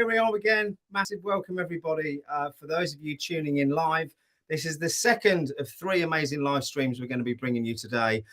here we are again. Massive welcome, everybody. For those of you tuning in live, this is the second of 3 amazing live streams we're going to be bringing you today.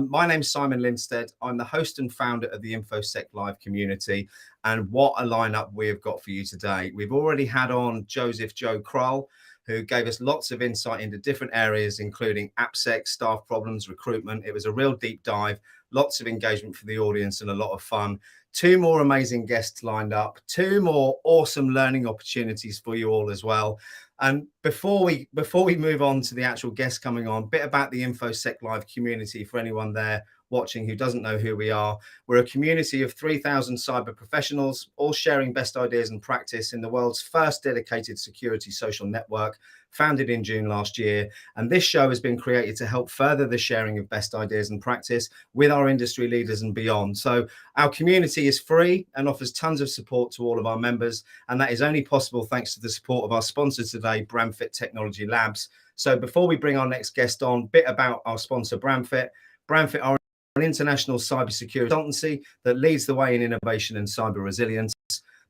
My name's Simon Lindstead. I'm the host and founder of the InfoSec Live community. And what a lineup we've got for you today. We've already had on Joseph Joe Kroll, who gave us lots of insight into different areas, including AppSec, staff problems, recruitment. It was a real deep dive, lots of engagement for the audience and a lot of fun. 2 more amazing guests lined up, 2 more awesome learning opportunities for you all as well. And before we move on to the actual guests coming on, a bit about the InfoSec Live community for anyone there watching who doesn't know who we are. We're a community of 3,000 cyber professionals, all sharing best ideas and practice in the world's first dedicated security social network, founded in June last year. And this show has been created to help further the sharing of best ideas and practice with our industry leaders and beyond. So our community is free and offers tons of support to all of our members. And that is only possible thanks to the support of our sponsor today, Bramfit Technology Labs. So before we bring our next guest on, a bit about our sponsor, Bramfit. Bramfit are an international cybersecurity consultancy that leads the way in innovation and cyber resilience.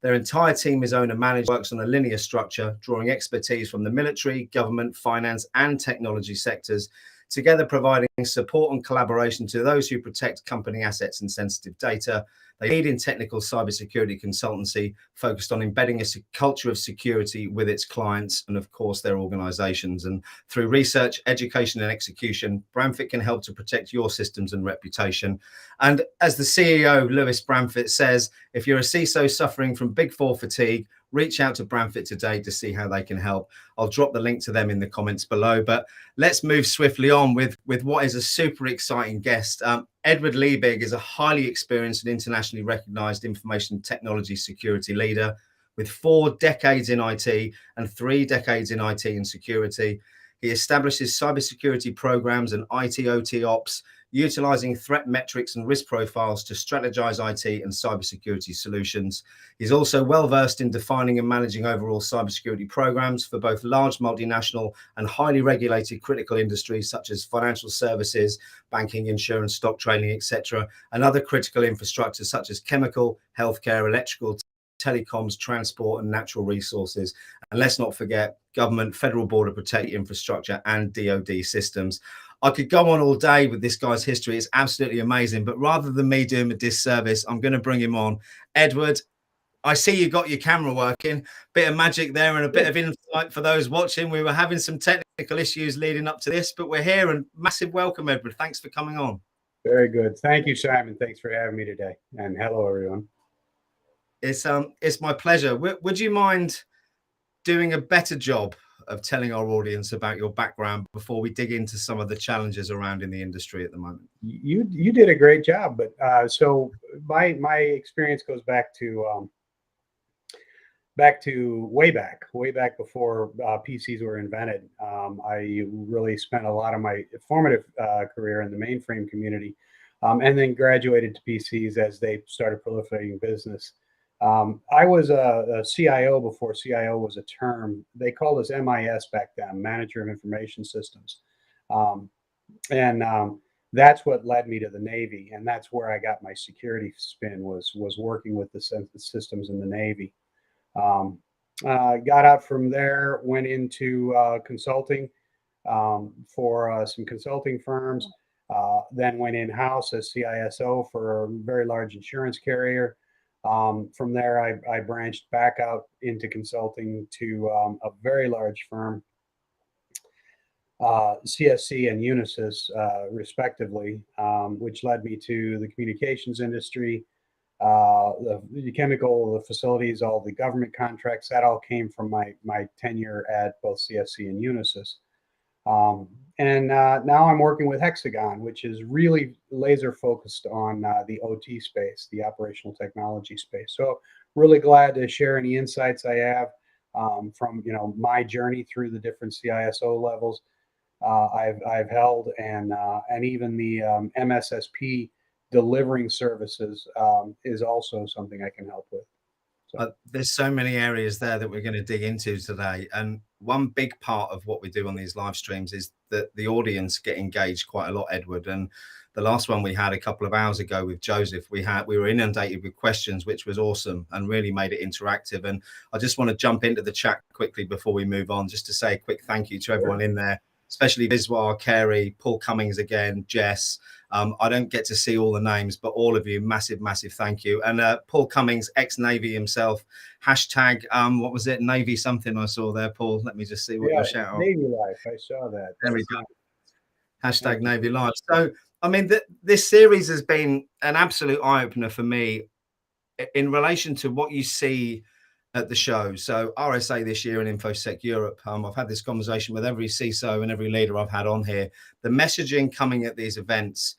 Their entire team is owned and managed, works on a linear structure, drawing expertise from the military, government, finance, and technology sectors, together providing support and collaboration to those who protect company assets and sensitive data. They lead in technical cybersecurity consultancy, focused on embedding a culture of security with its clients and, of course, their organizations. And through research, education, and execution, Bramfit can help to protect your systems and reputation. And as the CEO, Lewis Bramfit, says, if you're a CISO suffering from Big Four fatigue, reach out to Bramfit today to see how they can help. I'll drop the link to them in the comments below, but let's move swiftly on with what is a super exciting guest. Edward Liebig is a highly experienced and internationally recognized information technology security leader with 4 decades in IT and 3 decades in IT and security. He establishes cybersecurity programs and IT/OT ops, utilizing threat metrics and risk profiles to strategize IT and cybersecurity solutions. He's also well versed in defining and managing overall cybersecurity programs for both large multinational and highly regulated critical industries such as financial services, banking, insurance, stock trading, etc., and other critical infrastructures such as chemical, healthcare, electrical, telecoms, transport, and natural resources. And let's not forget government, federal border protection infrastructure, and DoD systems. I could go on all day with this guy's history. It's absolutely amazing. But rather than me doing him a disservice, I'm going to bring him on. Edward, I see you got your camera working. Bit of magic there and a bit of insight for those watching. We were having some technical issues leading up to this, but we're here. And massive welcome, Edward. Thanks for coming on. Very good. Thank you, Simon. Thanks for having me today. And hello, everyone. It's my pleasure. Would you mind doing a better job of telling our audience about your background before we dig into some of the challenges around in the industry at the moment? You did a great job, but so my experience goes back to way back before PCs were invented. I really spent a lot of my formative career in the mainframe community, and then graduated to PCs as they started proliferating business. I was a CIO before CIO was a term. They called us MIS back then, Manager of Information Systems. That's what led me to the Navy. And that's where I got my security spin, was working with the systems in the Navy. Got out from there, went into consulting for some consulting firms, then went in-house as CISO for a very large insurance carrier. From there, I branched back out into consulting to a very large firm, CSC and Unisys, respectively, which led me to the communications industry, the chemical, the facilities, all the government contracts. That all came from my tenure at both CSC and Unisys. Now I'm working with Hexagon, which is really laser focused on the OT space, the operational technology space. So really glad to share any insights I have from my journey through the different CISO levels I've held, and even the MSSP delivering services is also something I can help with. There's so many areas there that we're going to dig into today. And one big part of what we do on these live streams is that the audience get engaged quite a lot, Edward. And the last one we had a couple of hours ago with Joseph, we were inundated with questions, which was awesome and really made it interactive. And I just want to jump into the chat quickly before we move on, just to say a quick thank you to everyone in there, especially Viswar, Carey, Paul Cummings again, Jess. I don't get to see all the names, but all of you, massive, massive thank you. And Paul Cummings, ex-Navy himself, hashtag, what was it? Navy something I saw there, Paul. Let me just see what your shout out. Navy Life, I saw that. There we go. Hashtag Navy Life. So, I mean, this series has been an absolute eye-opener for me in relation to what you see at the show. So RSA this year and InfoSec Europe, I've had this conversation with every CISO and every leader I've had on here. The messaging coming at these events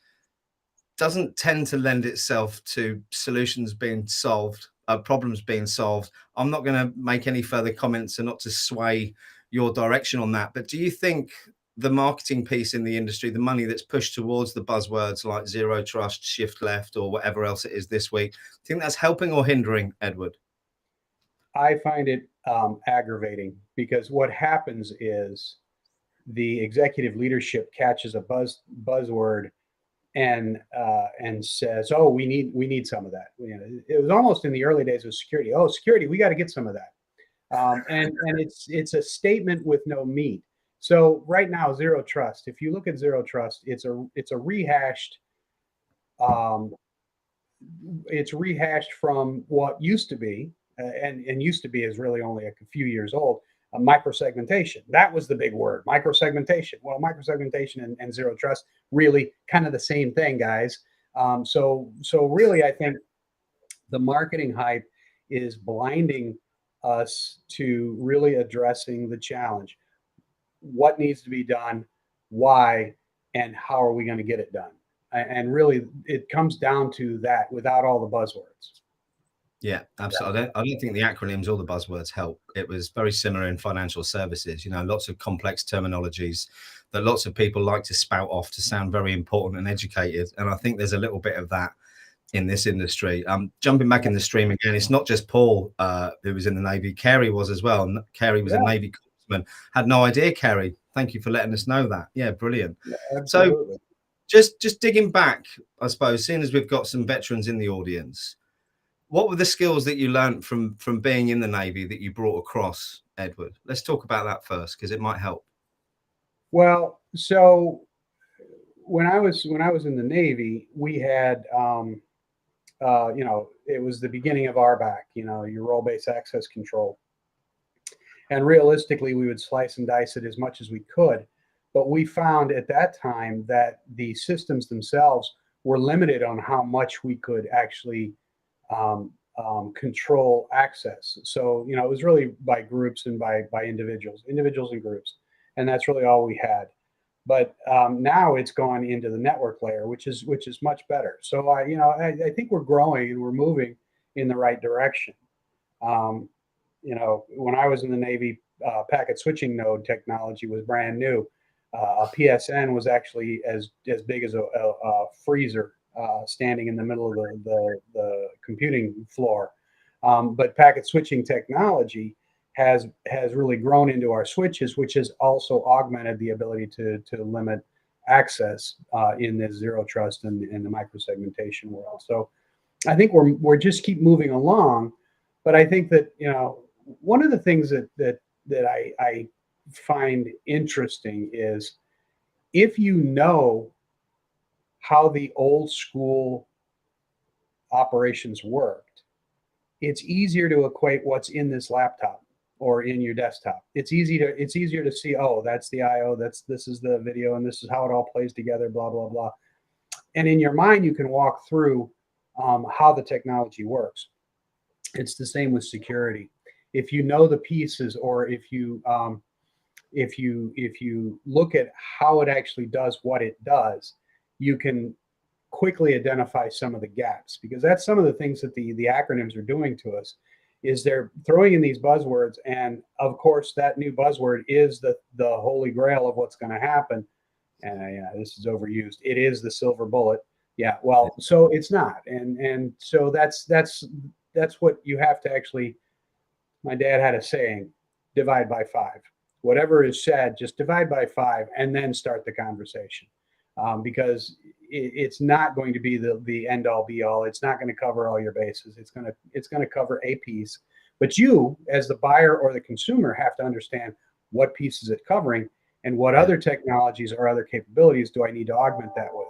doesn't tend to lend itself to solutions being solved, problems being solved. I'm not going to make any further comments and not to sway your direction on that. But do you think the marketing piece in the industry, the money that's pushed towards the buzzwords like zero trust, shift left, or whatever else it is this week, do you think that's helping or hindering, Edward? I find it aggravating, because what happens is the executive leadership catches a buzzword and says, "Oh, we need some of that." You know, it was almost in the early days of security. "Oh, security, we got to get some of that," and it's a statement with no meat. So right now, zero trust. If you look at zero trust, it's a rehashed. It's rehashed from what used to be, and used to be is really only a few years old. Microsegmentation. That was the big word, microsegmentation. Well, microsegmentation and zero trust, really kind of the same thing, guys. So really, I think the marketing hype is blinding us to really addressing the challenge. What needs to be done, why, and how are we going to get it done? And really, it comes down to that without all the buzzwords. Yeah, absolutely. I don't think the acronyms or the buzzwords help. It was very similar in financial services, you know, lots of complex terminologies that lots of people like to spout off to sound very important and educated. And I think there's a little bit of that in this industry. Jumping back in the stream again, it's not just Paul who was in the Navy. Carey was as well. Carey was a Navy corpsman. Had no idea, Carey. Thank you for letting us know that. Yeah, brilliant. Yeah, absolutely. So just digging back, I suppose, seeing as we've got some veterans in the audience, what were the skills that you learned from being in the Navy that you brought across, Edward? Let's talk about that first, because it might help. Well, so when I was in the Navy, we had you know, it was the beginning of RBAC, you know, your role-based access control. And realistically, we would slice and dice it as much as we could. But we found at that time that the systems themselves were limited on how much we could actually control access. So, you know, it was really by groups and by individuals and groups. And that's really all we had. But now it's gone into the network layer, which is much better. So I think we're growing and we're moving in the right direction. You know, when I was in the Navy, packet switching node technology was brand new. A PSN was actually as big as a freezer standing in the middle of the computing floor. But packet switching technology has really grown into our switches, which has also augmented the ability to limit access in this zero trust and the microsegmentation world. So I think we're just keep moving along. But I think that, you know, one of the things that I find interesting is, if you know how the old school operations worked, it's easier to equate what's in this laptop or in your desktop. It's easier to see, oh, that's the IO, this is the video, and this is how it all plays together, blah, blah, blah. And in your mind, you can walk through how the technology works. It's the same with security. If you know the pieces, or if you look at how it actually does what it does, you can quickly identify some of the gaps, because that's some of the things that the acronyms are doing to us, is they're throwing in these buzzwords. And of course, that new buzzword is the holy grail of what's going to happen. And this is overused. It is the silver bullet. Yeah, well, so it's not. And so that's that's what you have to actually. My dad had a saying, divide by 5. Whatever is said, just divide by 5 and then start the conversation. Because it's not going to be the end all be all. It's not going to cover all your bases. It's going to cover a piece. But you, as the buyer or the consumer, have to understand what piece is it covering and what other technologies or other capabilities do I need to augment that with.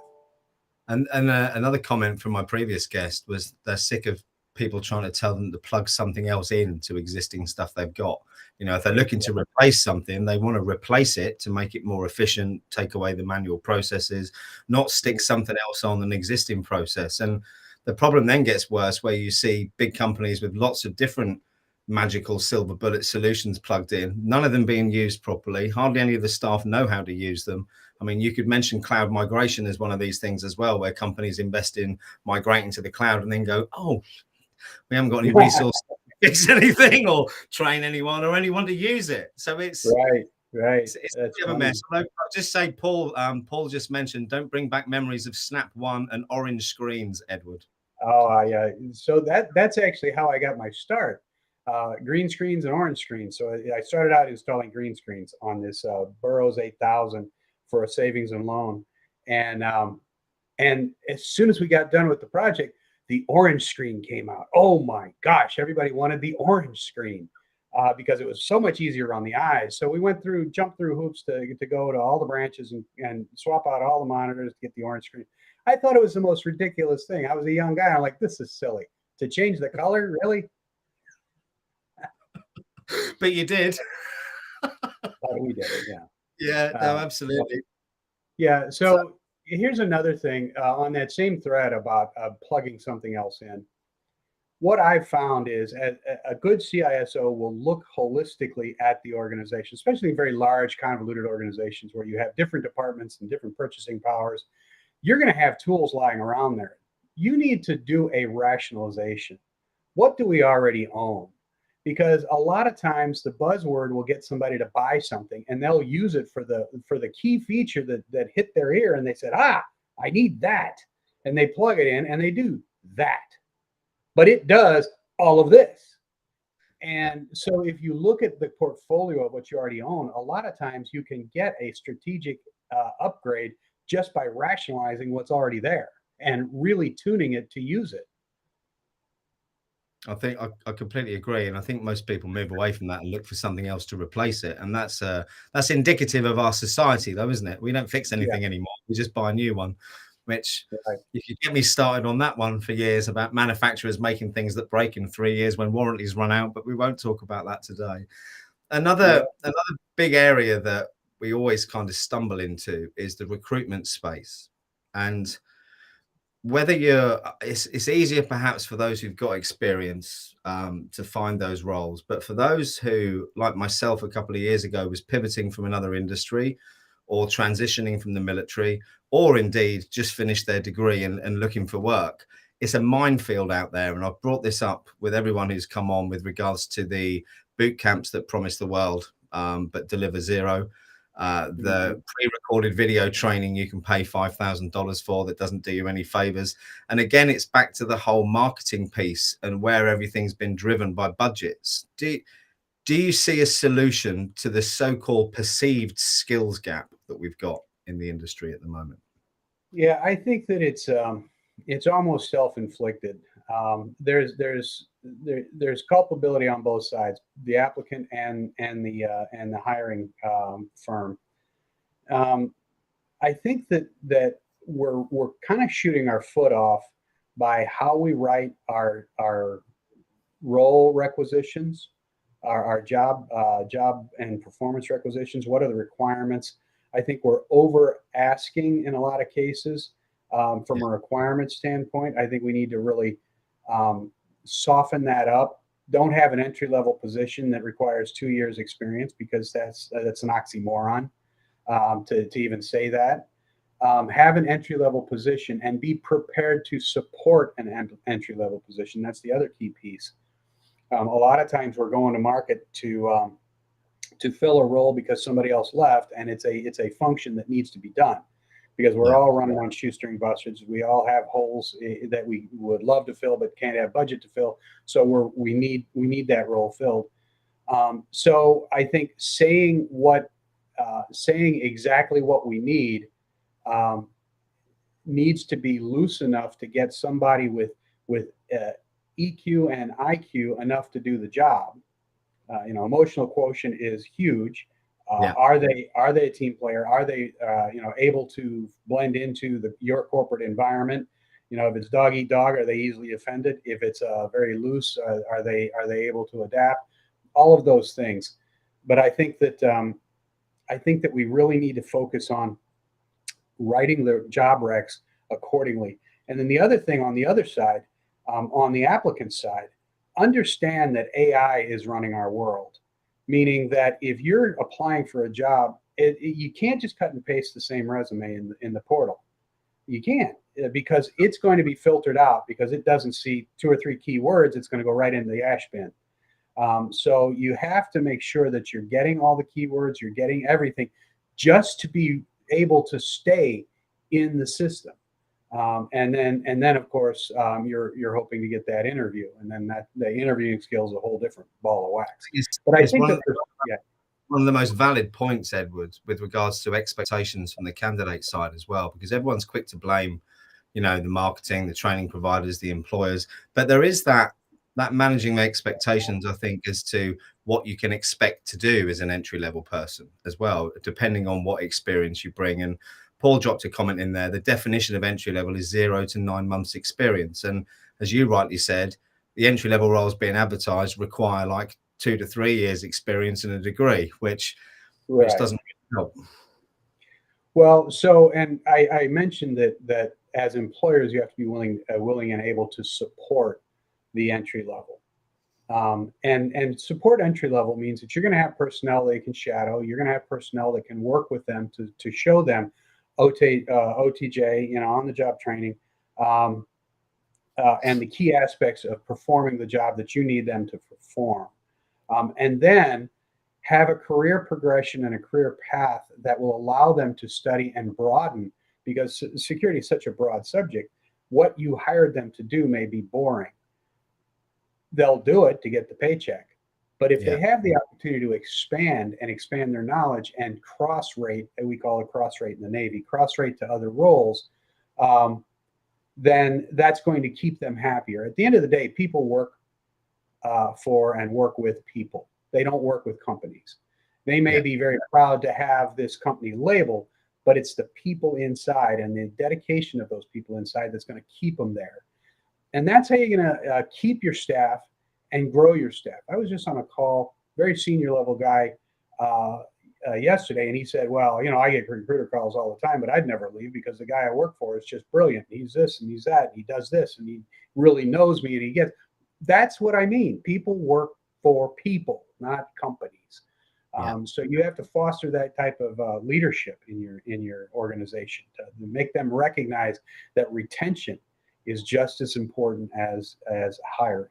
And another comment from my previous guest was they're sick of people trying to tell them to plug something else into existing stuff they've got. You know, if they're looking to replace something, they want to replace it to make it more efficient, take away the manual processes, not stick something else on an existing process. And the problem then gets worse, where you see big companies with lots of different magical silver bullet solutions plugged in, none of them being used properly. Hardly any of the staff know how to use them. I mean, you could mention cloud migration as one of these things as well, where companies invest in migrating to the cloud and then go, oh, we haven't got any resources to fix anything or train anyone or anyone to use it. So it's right. It's a bit of a mess. I'll just say, Paul just mentioned, don't bring back memories of Snap One and orange screens, Edward. Oh, yeah. So that's actually how I got my start. Green screens and orange screens. So I started out installing green screens on this Burroughs 8000 for a savings and loan. And as soon as we got done with the project, the orange screen came out. Oh my gosh, everybody wanted the orange screen because it was so much easier on the eyes. So we jumped through hoops to go to all the branches and swap out all the monitors to get the orange screen. I thought it was the most ridiculous thing. I was a young guy. I'm like, this is silly. To change the color, really? But you did. But we did it, yeah. Yeah, no, absolutely. Yeah, so here's another thing on that same thread about plugging something else in. What I've found is a good CISO will look holistically at the organization, especially in very large, convoluted organizations where you have different departments and different purchasing powers. You're going to have tools lying around there. You need to do a rationalization. What do we already own? Because a lot of times the buzzword will get somebody to buy something and they'll use it for the key feature that hit their ear, and they said, I need that. And they plug it in and they do that. But it does all of this. And so if you look at the portfolio of what you already own, a lot of times you can get a strategic upgrade just by rationalizing what's already there and really tuning it to use it. I think I completely agree, and I think most people move away from that and look for something else to replace it, and that's indicative of our society, though, isn't it? We don't fix anything anymore; we just buy a new one. Which, if you get me started on that one for years about manufacturers making things that break in 3 years when warranties run out, but we won't talk about that today. Another big area that we always kind of stumble into is the recruitment space, and whether it's easier perhaps for those who've got experience to find those roles, but for those who, like myself a couple of years ago, was pivoting from another industry or transitioning from the military, or indeed just finished their degree and looking for work, it's a minefield out there. And I've brought this up with everyone who's come on with regards to the boot camps that promise the world but deliver zero. The pre-recorded video training you can pay $5,000 for that doesn't do you any favors. And again, it's back to the whole marketing piece and where everything's been driven by budgets. Do you see a solution to the so-called perceived skills gap that we've got in the industry at the moment? Yeah, I think that it's almost self-inflicted. There's culpability on both sides, the applicant and the hiring firm. I think that we're kind of shooting our foot off by how we write our role requisitions, our job and performance requisitions. What are the requirements? I think we're over asking in a lot of cases from a requirement standpoint. I think we need to really soften that up. Don't have an entry level position that requires 2 years experience, because that's an oxymoron to even say that. Have an entry level position and be prepared to support an entry level position. That's the other key piece. A lot of times we're going to market to fill a role because somebody else left, and it's a function that needs to be done. because we're Yeah. all running on shoestring budgets. We all have holes that we would love to fill but can't have budget to fill. So we need that role filled. So I think saying exactly what we need um, needs to be loose enough to get somebody with EQ and IQ enough to do the job. Emotional quotient is huge. Yeah. Are they a team player? Are they able to blend into your corporate environment? If it's dog eat dog, are they easily offended? If it's very loose, are they able to adapt? All of those things. But I think that we really need to focus on writing the job recs accordingly. And then the other thing on the other side, on the applicant side, understand that AI is running our world, meaning that if you're applying for a job, you can't just cut and paste the same resume in the portal. You can't, because it's going to be filtered out because it doesn't see 2 or 3 keywords. It's going to go right into the ash bin. So you have to make sure that you're getting all the keywords, you're getting everything, just to be able to stay in the system. And then of course you're hoping to get that interview, and then that the interviewing skills is a whole different ball of wax. But I think one of the most valid points, Edward, with regards to expectations from the candidate side as well, because everyone's quick to blame, the marketing, the training providers, the employers, but there is that managing the expectations, I think, as to what you can expect to do as an entry level person as well, depending on what experience you bring. And Paul dropped a comment in there. The definition of entry level is 0 to 9 months experience. And as you rightly said, the entry level roles being advertised require like 2 to 3 years experience and a degree, which doesn't help. Well, so, and I mentioned that as employers, you have to be willing and able to support the entry level. And support entry level means that you're going to have personnel they can shadow. You're going to have personnel that can work with them to show them OTJ, on the job training, and the key aspects of performing the job that you need them to perform. And then have a career progression and a career path that will allow them to study and broaden, because security is such a broad subject. What you hired them to do may be boring. They'll do it to get the paycheck. But if they have the opportunity to expand their knowledge and cross-rate, and we call it cross-rate in the Navy, cross-rate to other roles, then that's going to keep them happier. At the end of the day, people work for and work with people. They don't work with companies. They may be very proud to have this company label, but it's the people inside and the dedication of those people inside that's going to keep them there. And that's how you're going to keep your staff and grow your staff. I was just on a call, very senior level guy yesterday, and he said, well, I get recruiter calls all the time, but I'd never leave because the guy I work for is just brilliant. He's this and he's that, and he does this, and he really knows me, and he gets. That's what I mean. People work for people, not companies. So you have to foster that type of leadership in your organization to make them recognize that retention is just as important as hiring.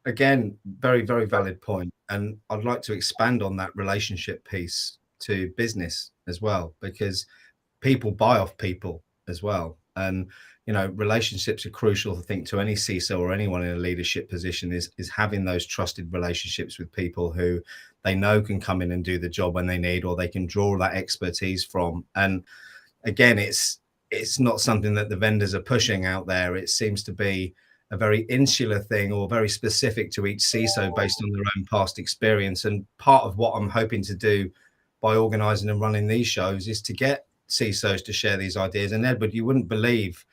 Again, very, very valid point. And I'd like to expand on that relationship piece to business as well, because people buy off people as well. And, relationships are crucial, I think, to any CISO or anyone in a leadership position is having those trusted relationships with people who they know can come in and do the job when they need, or they can draw that expertise from. And again, it's not something that the vendors are pushing out there. It seems to be a very insular thing, or very specific to each CISO based on their own past experience. And part of what I'm hoping to do by organizing and running these shows is to get CISOs to share these ideas. And Edward, you wouldn't believe,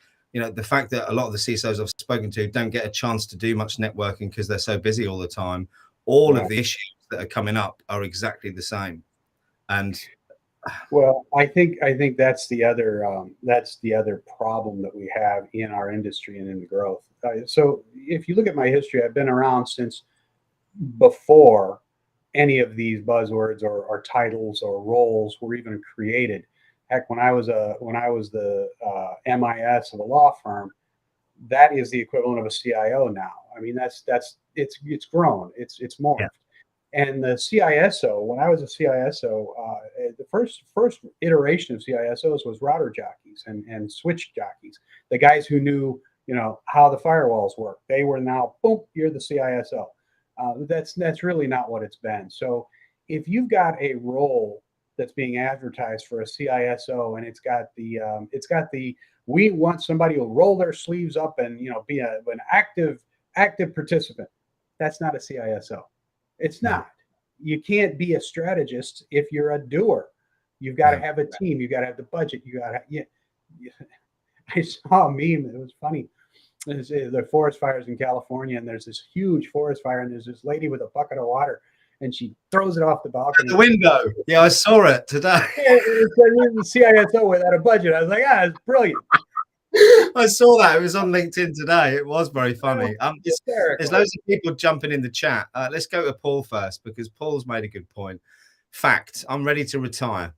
the fact that a lot of the CISOs I've spoken to don't get a chance to do much networking because they're so busy all the time. All of the issues that are coming up are exactly the same. And well, I think that's the other problem that we have in our industry and in the growth. So if you look at my history, I've been around since before any of these buzzwords or titles or roles were even created. Heck, when I was the MIS of a law firm, that is the equivalent of a CIO now. I mean, it's grown, it's morphed. And the CISO, when I was a CISO, the first iteration of CISOs was router jockeys and switch jockeys, the guys who knew, how the firewalls work. They were now, boom, you're the CISO. That's really not what it's been. So if you've got a role that's being advertised for a CISO and it's got the we want somebody who'll roll their sleeves up and be an active participant. That's not a CISO. It's not. You can't be a strategist if you're a doer. You've got to have a team. You've got to have the budget. You got to. Yeah. I saw a meme. It was funny. The forest fires in California, and there's this huge forest fire, and there's this lady with a bucket of water, and she throws it off the balcony. The window. Yeah, I saw it today. It's the CISO without a budget. I was like, it's brilliant. I saw that. It was on LinkedIn today. It was very funny. There's loads of people jumping in the chat. Let's go to Paul first, because Paul's made a good point. Fact, I'm ready to retire.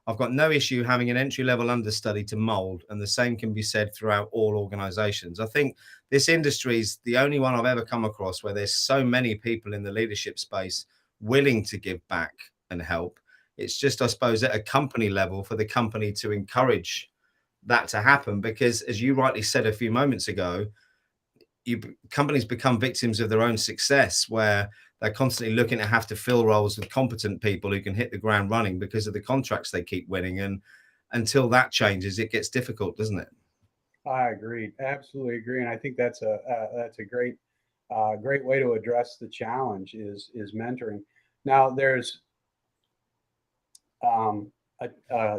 I've got no issue having an entry-level understudy to mold, and the same can be said throughout all organizations. I think this industry is the only one I've ever come across where there's so many people in the leadership space willing to give back and help. It's just, I suppose, at a company level for the company to encourage that to happen, because as you rightly said a few moments ago, companies become victims of their own success, where they're constantly looking to have to fill roles with competent people who can hit the ground running because of the contracts they keep winning. And until that changes, it gets difficult, doesn't it? I agree. Absolutely agree. And I think that's a great way to address the challenge is mentoring. Now there's a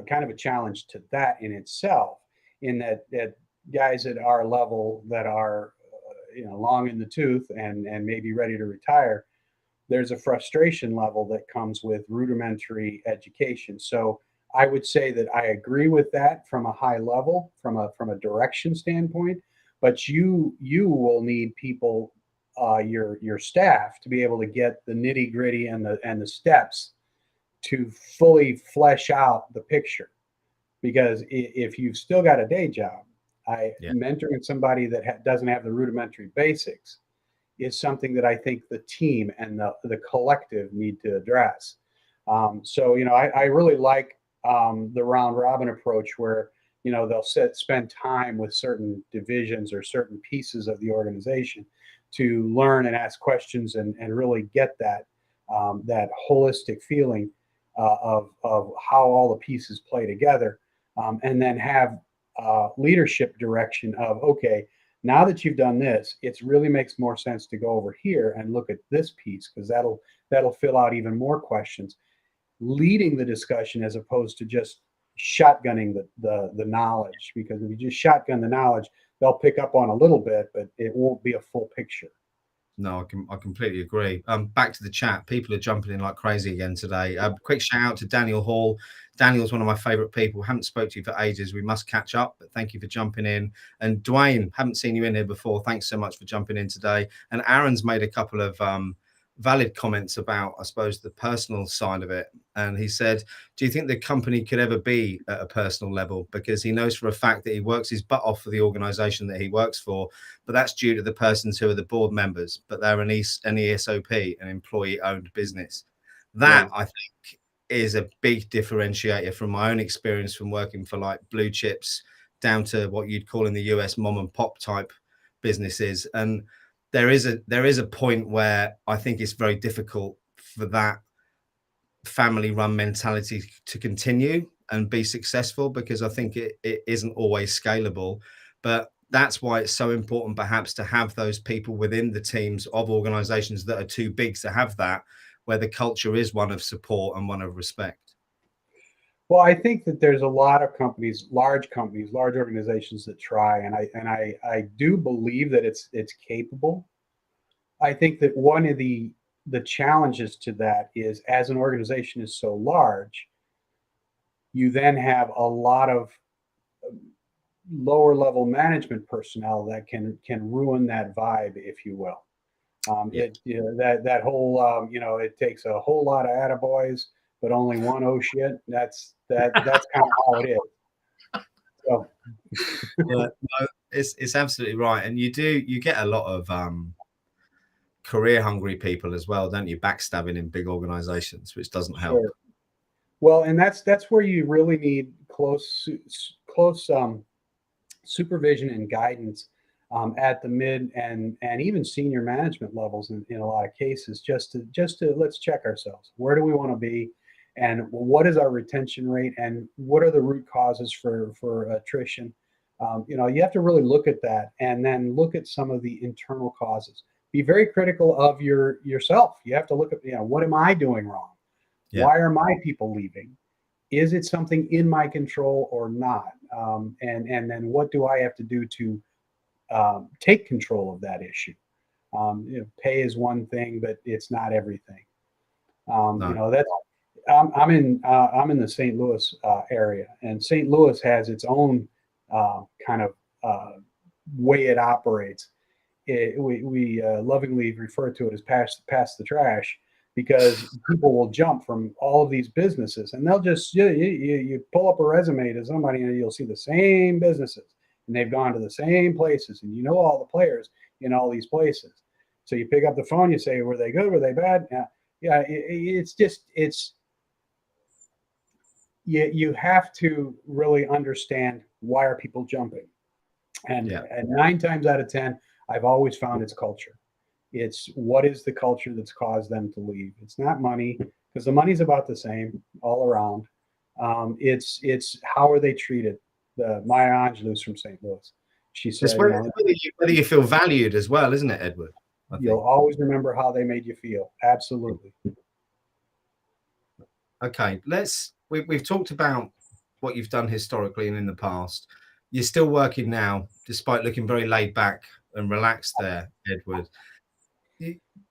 kind of a challenge to that in itself, in that guys at our level that are long in the tooth and maybe ready to retire, there's a frustration level that comes with rudimentary education. So I would say that I agree with that from a high level, from a direction standpoint, but you will need people, your staff, to be able to get the nitty gritty and the steps to fully flesh out the picture. Because if you've still got a day job, mentoring somebody that doesn't have the rudimentary basics is something that I think the team and the collective need to address. So I really like the round robin approach, where they'll spend time with certain divisions or certain pieces of the organization to learn and ask questions and really get that holistic feeling of how all the pieces play together, and then have leadership direction of, okay, now that you've done this, it really makes more sense to go over here and look at this piece, because that'll fill out even more questions, leading the discussion as opposed to just shotgunning the knowledge. Because if you just shotgun the knowledge, they'll pick up on a little bit, but it won't be a full picture. No, I completely agree. Back to the chat. People are jumping in like crazy again today. Quick shout out to Daniel Hall. Daniel's one of my favorite people. Haven't spoke to you for ages. We must catch up, but thank you for jumping in. And Dwayne, haven't seen you in here before. Thanks so much for jumping in today. And Aaron's made a couple of valid comments about, I suppose, the personal side of it. And he said, do you think the company could ever be at a personal level? Because he knows for a fact that he works his butt off for the organization that he works for, but that's due to the persons who are the board members, but they're an ESOP, an employee-owned business. That, I think, is a big differentiator from my own experience from working for like blue chips down to what you'd call in the US mom and pop type businesses. And there is a point where I think it's very difficult for that family run mentality to continue and be successful, because I think it isn't always scalable. But that's why it's so important perhaps to have those people within the teams of organizations that are too big to have that, where the culture is one of support and one of respect. Well, I think that there's a lot of companies, large organizations that try, and I do believe that it's capable. I think that one of the challenges to that is, as an organization is so large, you then have a lot of lower level management personnel that can ruin that vibe, if you will. That whole it takes a whole lot of attaboys, but only one oh shit. That's kind of how it is. So. No, it's absolutely right, and you get a lot of career hungry people as well, don't you? Backstabbing in big organizations, which doesn't help. Sure. Well, and that's where you really need close supervision and guidance at the mid and even senior management levels in a lot of cases, just to let's check ourselves. Where do we want to be, and what is our retention rate, and what are the root causes for attrition? You have to really look at that, and then look at some of the internal causes. Be very critical of yourself. You have to look at, what am I doing wrong? Yeah. Why are my people leaving? Is it something in my control or not? And then what do I have to do to take control of that issue? Pay is one thing, but it's not everything. No. That's I'm in the St. Louis area, and St. Louis has its own kind of way it operates. We lovingly refer to it as pass the trash, because people will jump from all of these businesses, and they'll just you pull up a resume to somebody and you'll see the same businesses, and they've gone to the same places, and all the players in all these places. So you pick up the phone, you say, were they good, were they bad? Yeah, you have to really understand, why are people jumping, and 9 times out of 10, I've always found it's culture. It's what is the culture that's caused them to leave. It's not money, because the money's about the same all around. It's how are they treated. Maya Angelou's from St. Louis. She said, whether you feel valued as well, isn't it, Edward? You'll always remember how they made you feel. Absolutely. Okay, we've talked about what you've done historically and in the past. You're still working now, despite looking very laid back and relaxed there, Edward.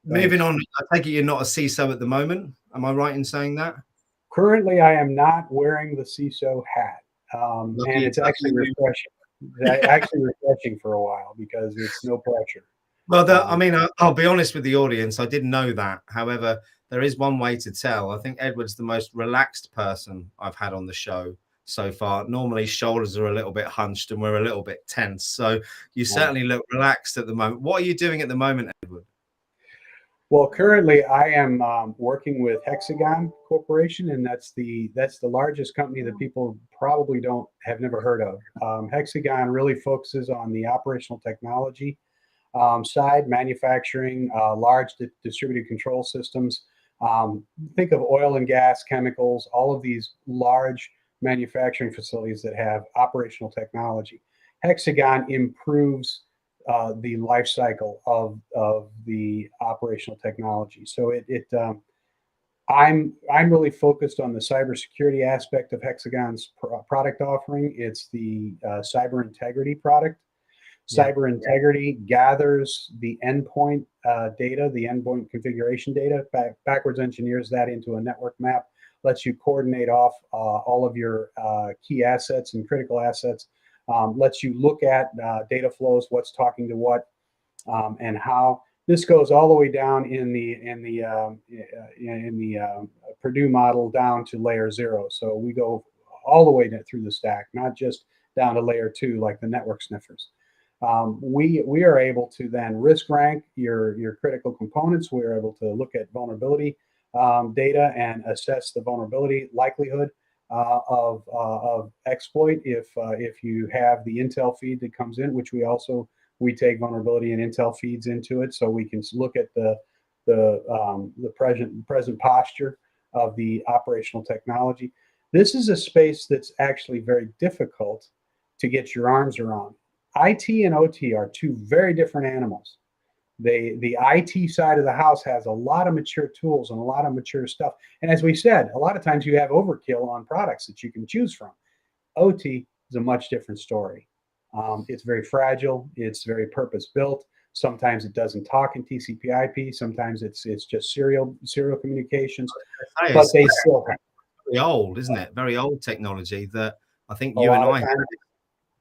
Moving on, I take it you're not a CISO at the moment. Am I right in saying that? Currently, I am not wearing the CISO hat, and it's actually refreshing. Actually refreshing for a while, because it's no pressure. Well, I mean, I'll be honest with the audience. I didn't know that. However, there is one way to tell. I think Edward's the most relaxed person I've had on the show so far. Normally, shoulders are a little bit hunched and we're a little bit tense. So you certainly look relaxed at the moment. What are you doing at the moment, Edward? Well, currently I am working with Hexagon Corporation, and that's the largest company that people probably have never heard of. Hexagon really focuses on the operational technology side, manufacturing large distributed control systems. Think of oil and gas, chemicals, all of these large manufacturing facilities that have operational technology. Hexagon improves the life cycle of the operational technology. So I'm really focused on the cybersecurity aspect of Hexagon's product offering. It's the cyber integrity product. Cyber integrity gathers the endpoint data, the endpoint configuration data, backwards engineers that into a network map, lets you coordinate off all of your key assets and critical assets, lets you look at data flows, what's talking to what, and how. This goes all the way down in the Purdue model down to layer 0. So we go all the way through the stack, not just down to layer 2 like the network sniffers. We are able to then risk rank your critical components. We are able to look at vulnerability data and assess the vulnerability likelihood of exploit if you have the intel feed that comes in, which we take vulnerability and intel feeds into it, so we can look at the present posture of the operational technology. This is a space that's actually very difficult to get your arms around. IT and OT are two very different animals. The IT side of the house has a lot of mature tools and a lot of mature stuff. And as we said, a lot of times you have overkill on products that you can choose from. OT is a much different story. It's very fragile. It's very purpose-built. Sometimes it doesn't talk in TCP/IP. Sometimes it's just serial communications. But they still have. Very old, isn't it? Very old technology that I think you and I had.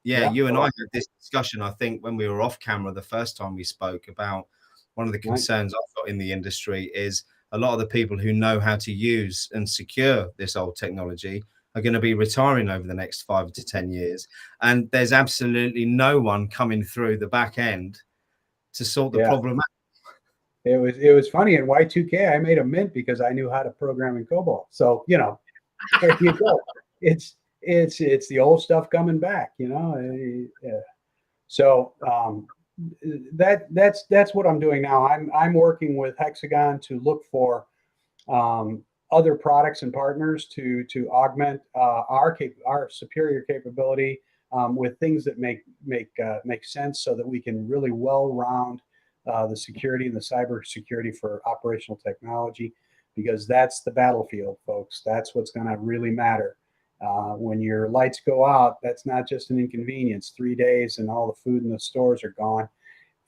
You and I had this discussion, I think, when we were off camera the first time we spoke, about one of the concerns I've got in the industry is a lot of the people who know how to use and secure this old technology are going to be retiring over the next 5 to 10 years. And there's absolutely no one coming through the back end to sort the problem out. It was funny in Y2K. I made a Mint because I knew how to program in COBOL. So there you go. It's the old stuff coming back. Yeah. So that's what I'm doing now. I'm working with Hexagon to look for other products and partners to augment our superior capability with things that make sense, so that we can really well round the security and the cybersecurity for operational technology, because that's the battlefield, folks. That's what's going to really matter. When your lights go out, that's not just an inconvenience. 3 days and all the food in the stores are gone.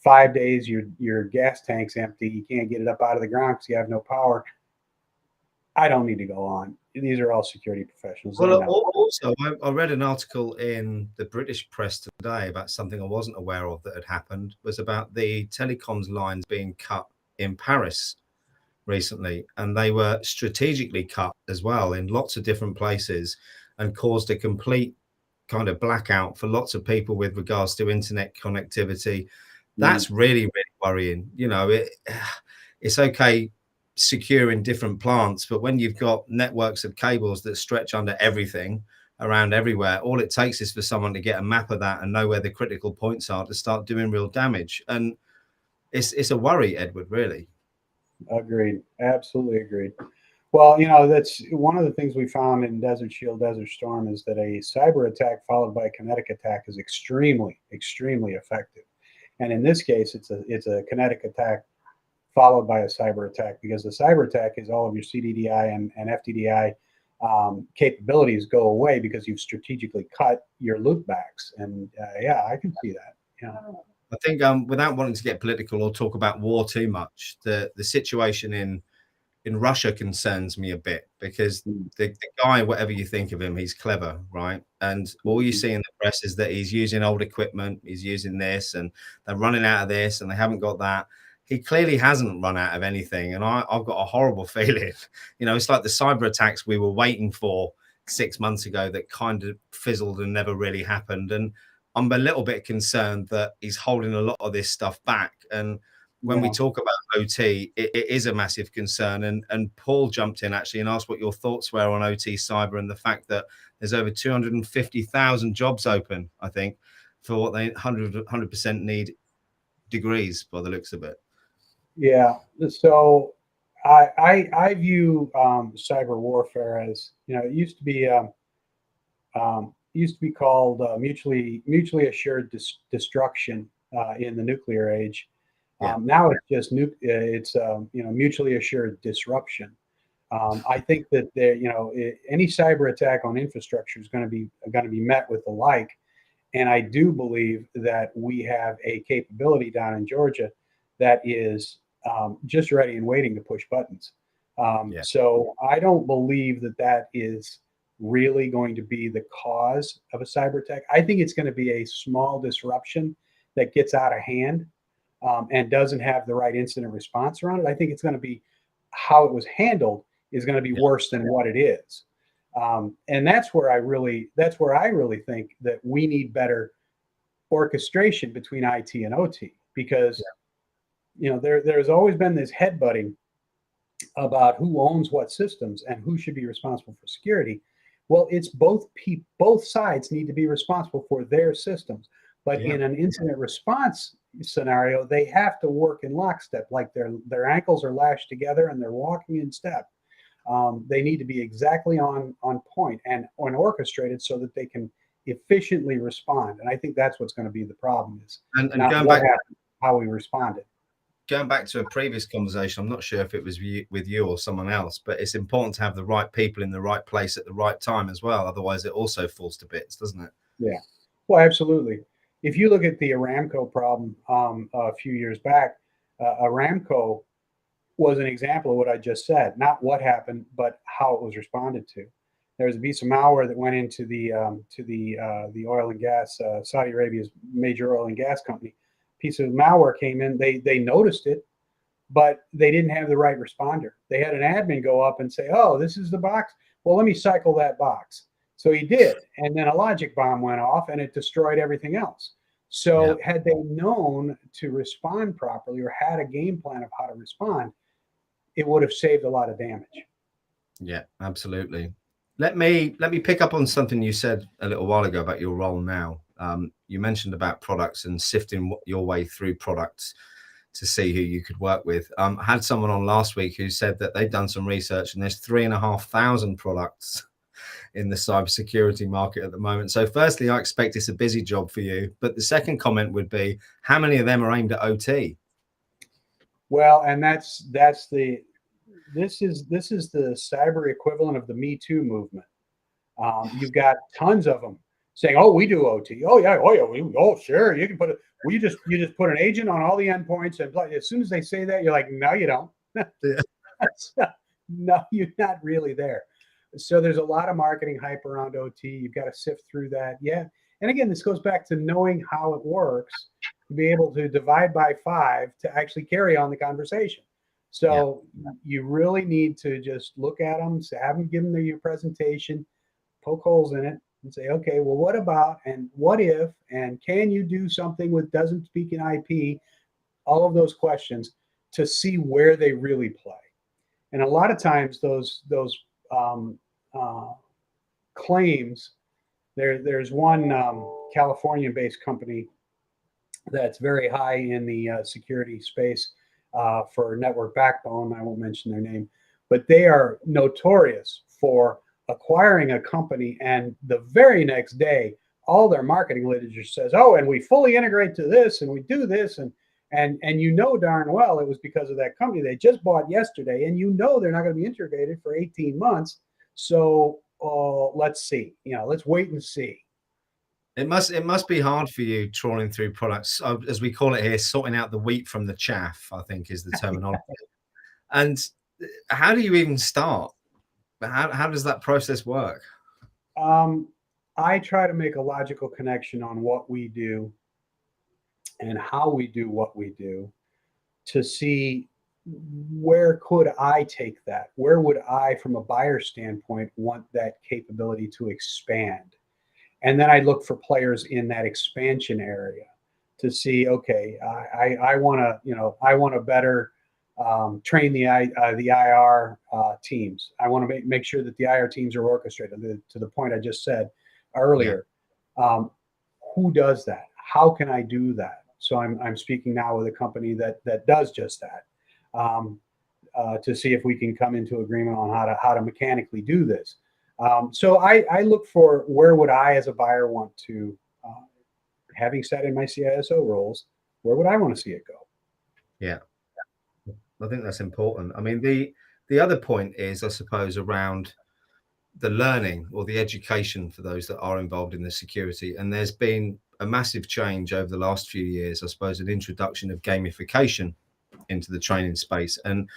5 days, your gas tank's empty. You can't get it up out of the ground because you have no power. I don't need to go on. These are all security professionals. Well, also, I read an article in the British press today about something I wasn't aware of that had happened, was about the telecoms lines being cut in Paris recently, and they were strategically cut as well in lots of different places, and caused a complete kind of blackout for lots of people with regards to internet connectivity. That's really, really worrying. It's okay securing different plants, but when you've got networks of cables that stretch under everything around everywhere, all it takes is for someone to get a map of that and know where the critical points are to start doing real damage. And it's a worry, Edward, really. Agreed. Absolutely agreed. Well, that's one of the things we found in Desert Shield, Desert Storm, is that a cyber attack followed by a kinetic attack is extremely, extremely effective. And in this case, it's a kinetic attack followed by a cyber attack, because the cyber attack is all of your CDDI and FTDI capabilities go away because you've strategically cut your loopbacks. And yeah, I can see that. Yeah. I think without wanting to get political or talk about war too much, the situation in Russia concerns me a bit, because the guy, whatever you think of him, he's clever, right? And all you see in the press is that he's using old equipment, he's using this, and they're running out of this, and they haven't got that. He clearly hasn't run out of anything, and I've got a horrible feeling. It's like the cyber attacks we were waiting for 6 months ago that kind of fizzled and never really happened. And I'm a little bit concerned that he's holding a lot of this stuff back. And when we talk about OT, it is a massive concern. And Paul jumped in actually and asked what your thoughts were on OT cyber, and the fact that there's over 250,000 jobs open, I think, for what they 100% need degrees by the looks of it. Yeah. So I view cyber warfare as, it used to be called mutually assured destruction in the nuclear age. Yeah. Now it's just mutually assured disruption. I think that any cyber attack on infrastructure is going to be met with the like, and I do believe that we have a capability down in Georgia that is just ready and waiting to push buttons. So I don't believe that is really going to be the cause of a cyber attack. I think it's going to be a small disruption that gets out of hand and doesn't have the right incident response around it. I think it's going to be how it was handled is going to be worse than what it is. And that's where I really think that we need better orchestration between IT and OT, because there's always been this headbutting about who owns what systems and who should be responsible for security. Well, it's both sides need to be responsible for their systems, but in an incident response scenario, they have to work in lockstep, like their ankles are lashed together and they're walking in step. They need to be exactly on point and orchestrated so that they can efficiently respond. And I think that's what's going to be the problem, is and going back, how we responded. Going back to a previous conversation, I'm not sure if it was with you or someone else, but it's important to have the right people in the right place at the right time as well. Otherwise, it also falls to bits, doesn't it? Yeah, well, absolutely. If you look at the Aramco problem a few years back, Aramco was an example of what I just said, not what happened, but how it was responded to. There was a piece of malware that went into the oil and gas, Saudi Arabia's major oil and gas company. Piece of malware came in. They noticed it, but they didn't have the right responder. They had an admin go up and say, "Oh, this is the box. Well, let me cycle that box." So he did, and then a logic bomb went off and it destroyed everything else. So had they known to respond properly or had a game plan of how to respond, it would have saved a lot of damage. Yeah, absolutely. Let me pick up on something you said a little while ago about your role now. You mentioned about products and sifting your way through products to see who you could work with. I had someone on last week who said that they've done some research and there's 3,500 products in the cybersecurity market at the moment. So firstly, I expect it's a busy job for you. But the second comment would be, how many of them are aimed at OT? Well, and this is the cyber equivalent of the Me Too movement. You've got tons of them saying, "Oh, we do OT. Oh yeah, oh sure, you can put it. Well, you just put an agent on all the endpoints, and as soon as they say that, you're like, no, you don't. No, you're not really there. So there's a lot of marketing hype around OT. You've got to sift through that. Yeah, and again, this goes back to knowing how it works, to be able to divide by 5 to actually carry on the conversation. So you really need to just look at them, have them give them your presentation, poke holes in it, and say, okay, well, what about, and what if, and can you do something with doesn't speak in IP? All of those questions to see where they really play. And a lot of times those claims, there's one California-based company that's very high in the security space for network backbone. I won't mention their name, but they are notorious for acquiring a company, and the very next day, all their marketing literature says, "Oh, and we fully integrate to this, and we do this," and you know darn well it was because of that company they just bought yesterday, and you know they're not going to be integrated for 18 months. So let's see, let's wait and see. It must be hard for you trawling through products, as we call it here, sorting out the wheat from the chaff, I think is the terminology. And how do you even start? How does that process work? I try to make a logical connection on what we do and how we do what we do to see where could I take that? Where would I, from a buyer standpoint, want that capability to expand? And then I look for players in that expansion area to see, okay, I want to better train the IR teams. I want to make sure that the IR teams are orchestrated. To the point I just said earlier, who does that? How can I do that? So I'm speaking now with a company that does just that, to see if we can come into agreement on how to mechanically do this. So I look for where would I as a buyer want to, having sat in my CISO roles, where would I want to see it go? Yeah, I think that's important. I mean, the other point is, I suppose, around the learning or the education for those that are involved in the security. And there's been a massive change over the last few years, I suppose, an introduction of gamification into the training space. And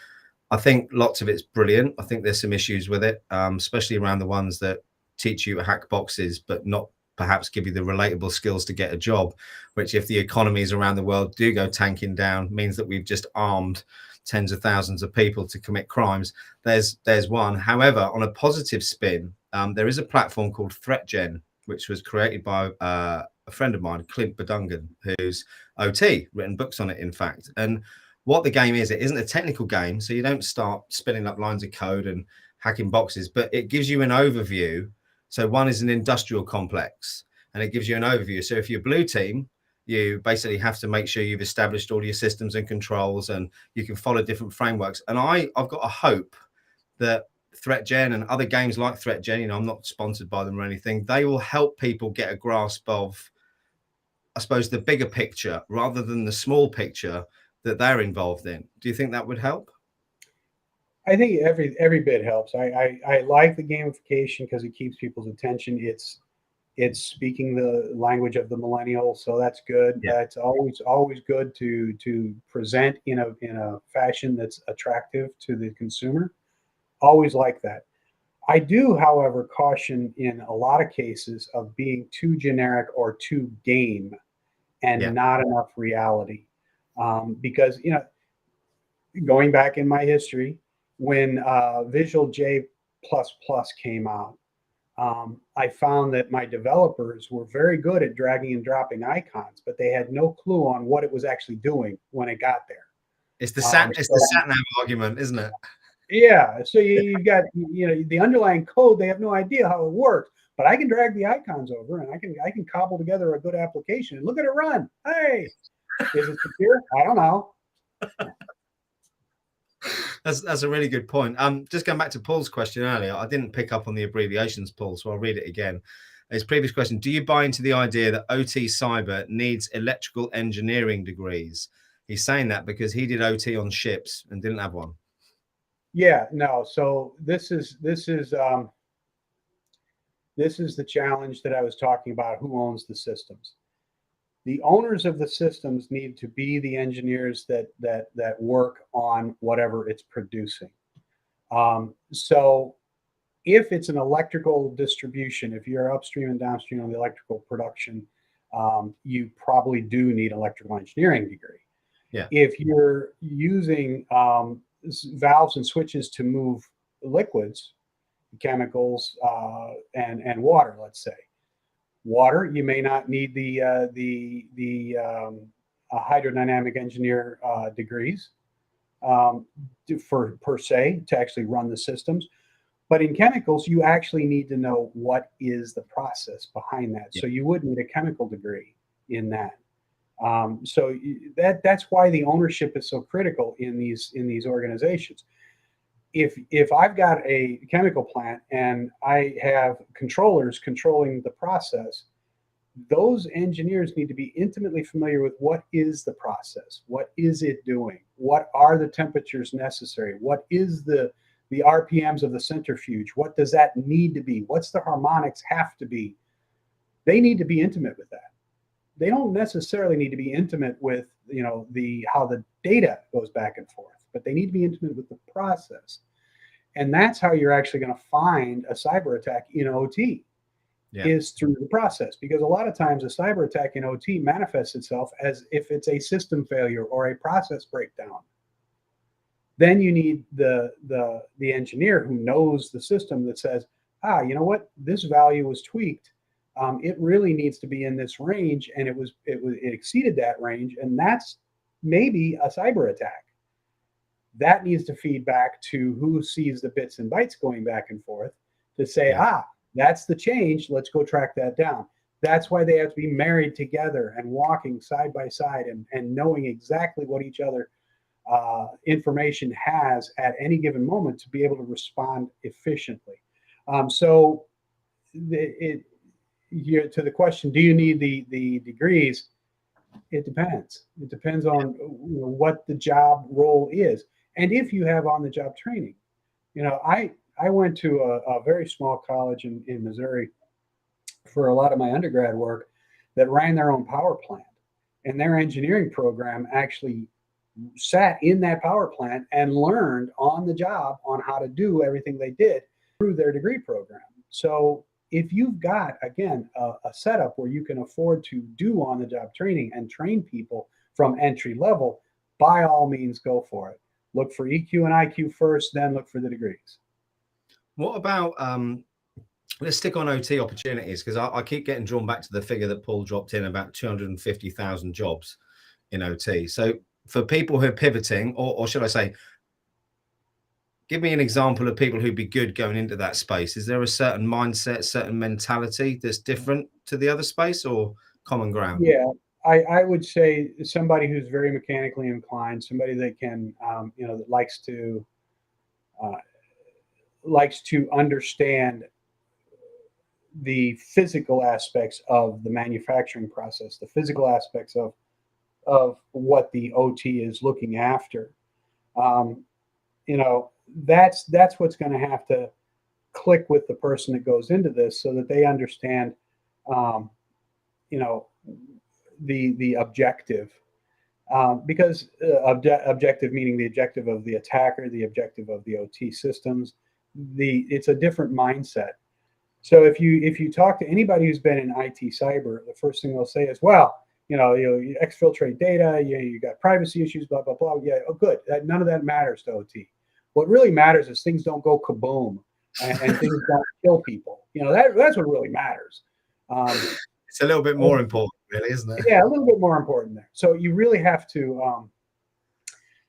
I think lots of it's brilliant. I think there's some issues with it, especially around the ones that teach you to hack boxes, but not perhaps give you the relatable skills to get a job, which if the economies around the world do go tanking down, means that we've just armed tens of thousands of people to commit crimes. There's one. However, on a positive spin, there is a platform called Threatgen, which was created by a friend of mine, Clint Bedungan, who's OT, written books on it, in fact. And what the game is, it isn't a technical game, so you don't start spinning up lines of code and hacking boxes, but it gives you an overview. So one is an industrial complex, and it gives you an overview. So if you're blue team, you basically have to make sure you've established all your systems and controls, and you can follow different frameworks. And I've got a hope that Threatgen and other games like Threatgen, I'm not sponsored by them or anything, they will help people get a grasp of, I suppose, the bigger picture rather than the small picture that they're involved in. Do you think that would help? I think every bit helps. I like the gamification because it keeps people's attention. It's speaking the language of the millennial, so that's good. Yeah. It's always good to present in a fashion that's attractive to the consumer. Always like that. I do, however, caution in a lot of cases of being too generic or too game and not enough reality. Because going back in my history, when Visual J++ came out, I found that my developers were very good at dragging and dropping icons, but they had no clue on what it was actually doing when it got there. It's the sat nav argument, isn't it? Yeah, so you've got the underlying code. They have no idea how it works, but I can drag the icons over, and I can cobble together a good application. And look at it run. Hey, is it secure? I don't know. That's a really good point. Just going back to Paul's question earlier, I didn't pick up on the abbreviations, Paul, so I'll read it again. His previous question: do you buy into the idea that OT cyber needs electrical engineering degrees? He's saying that because he did OT on ships and didn't have one. Yeah, no. So this is the challenge that I was talking about. Who owns the systems? The owners of the systems need to be the engineers that work on whatever it's producing. So if it's an electrical distribution, if you're upstream and downstream on the electrical production, you probably do need an electrical engineering degree. Yeah. If you're using valves and switches to move liquids, chemicals, and water, let's say. Water, you may not need the hydrodynamic engineer degrees per se to actually run the systems. But in chemicals, you actually need to know what is the process behind that. Yeah. So you would need a chemical degree in that. So that's why the ownership is so critical in these organizations. If I've got a chemical plant and I have controllers controlling the process, those engineers need to be intimately familiar with what is the process, what is it doing, what are the temperatures necessary, what is the RPMs of the centrifuge, what does that need to be, what's the harmonics have to be. They need to be intimate with that. They don't necessarily need to be intimate with how the data goes back and forth, but they need to be intimate with the process. And that's how you're actually going to find a cyber attack in OT, is through the process. Because a lot of times a cyber attack in OT manifests itself as if it's a system failure or a process breakdown. Then you need the engineer who knows the system that says, you know what, this value was tweaked. It really needs to be in this range, and it exceeded that range, and that's maybe a cyber attack. That needs to feed back to who sees the bits and bytes going back and forth to say, that's the change. Let's go track that down. That's why they have to be married together and walking side by side and knowing exactly what each other information has at any given moment to be able to respond efficiently. To the question, do you need the degrees? It depends. It depends on what the job role is. And if you have on-the-job training. I went to a very small college in Missouri for a lot of my undergrad work that ran their own power plant. And their engineering program actually sat in that power plant and learned on the job on how to do everything they did through their degree program. So if you've got, again, a setup where you can afford to do on-the-job training and train people from entry level, by all means, go for it. Look for EQ and IQ first, then look for the degrees. What about, let's stick on OT opportunities, because I keep getting drawn back to the figure that Paul dropped in, about 250,000 jobs in OT. So for people who are pivoting, or should I say, give me an example of people who'd be good going into that space. Is there a certain mindset, certain mentality that's different to the other space, or common ground? Yeah, I would say somebody who's very mechanically inclined, somebody that can, that likes to understand the physical aspects of the manufacturing process, the physical aspects of what the OT is looking after. That's what's going to have to click with the person that goes into this, so that they understand, the objective, because objective meaning the objective of the attacker, the objective of the OT systems. It's a different mindset. So if you talk to anybody who's been in IT cyber, the first thing they'll say is, well, you exfiltrate data, you got privacy issues, blah, blah, blah. Yeah, oh, good. None of that matters to OT. What really matters is things don't go kaboom and things don't kill people. That's what really matters. It's a little bit more important, really, isn't it? Yeah, a little bit more important there. So you really have to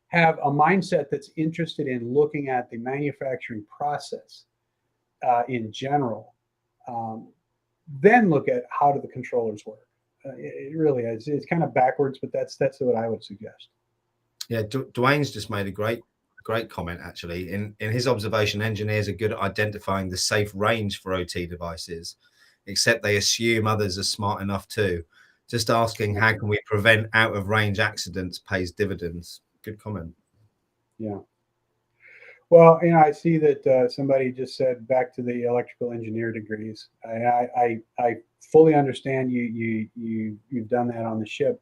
have a mindset that's interested in looking at the manufacturing process in general. Then look at how do the controllers work. It really is. It's kind of backwards, but that's what I would suggest. Yeah, Dwayne's just made a great comment actually. In his observation, engineers are good at identifying the safe range for OT devices, except they assume others are smart enough too. Just asking how can we prevent out of range accidents pays dividends. Good comment. Yeah. Well, I see that somebody just said back to the electrical engineer degrees. I fully understand you've done that on the ship,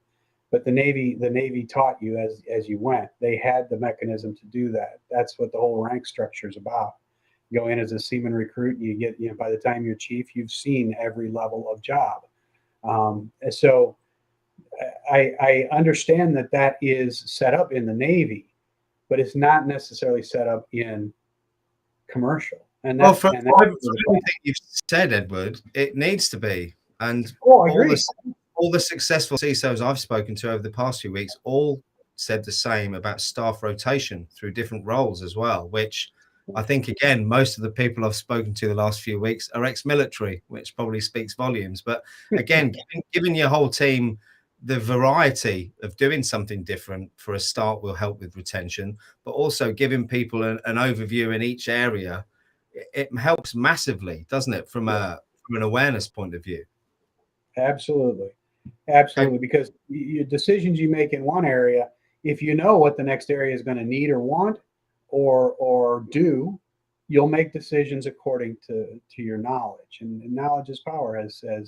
but the Navy taught you as you went. They had the mechanism to do that. That's what the whole rank structure is about. You go in as a seaman recruit, and you get by the time you're chief, you've seen every level of job. So I understand that is set up in the Navy, but it's not necessarily set up in commercial. And Well, that's from and that's everything you've said, Edward, it needs to be. And I agree. all the successful CISOs I've spoken to over the past few weeks all said the same about staff rotation through different roles as well, which I think, again, most of the people I've spoken to the last few weeks are ex-military, which probably speaks volumes. But again, giving your whole team the variety of doing something different for a start will help with retention, but also giving people an overview in each area, it helps massively, doesn't it, from an awareness point of view? Absolutely. Okay. Because your decisions you make in one area, if you know what the next area is going to need or want or do, you'll make decisions according to your knowledge. And knowledge is power, as who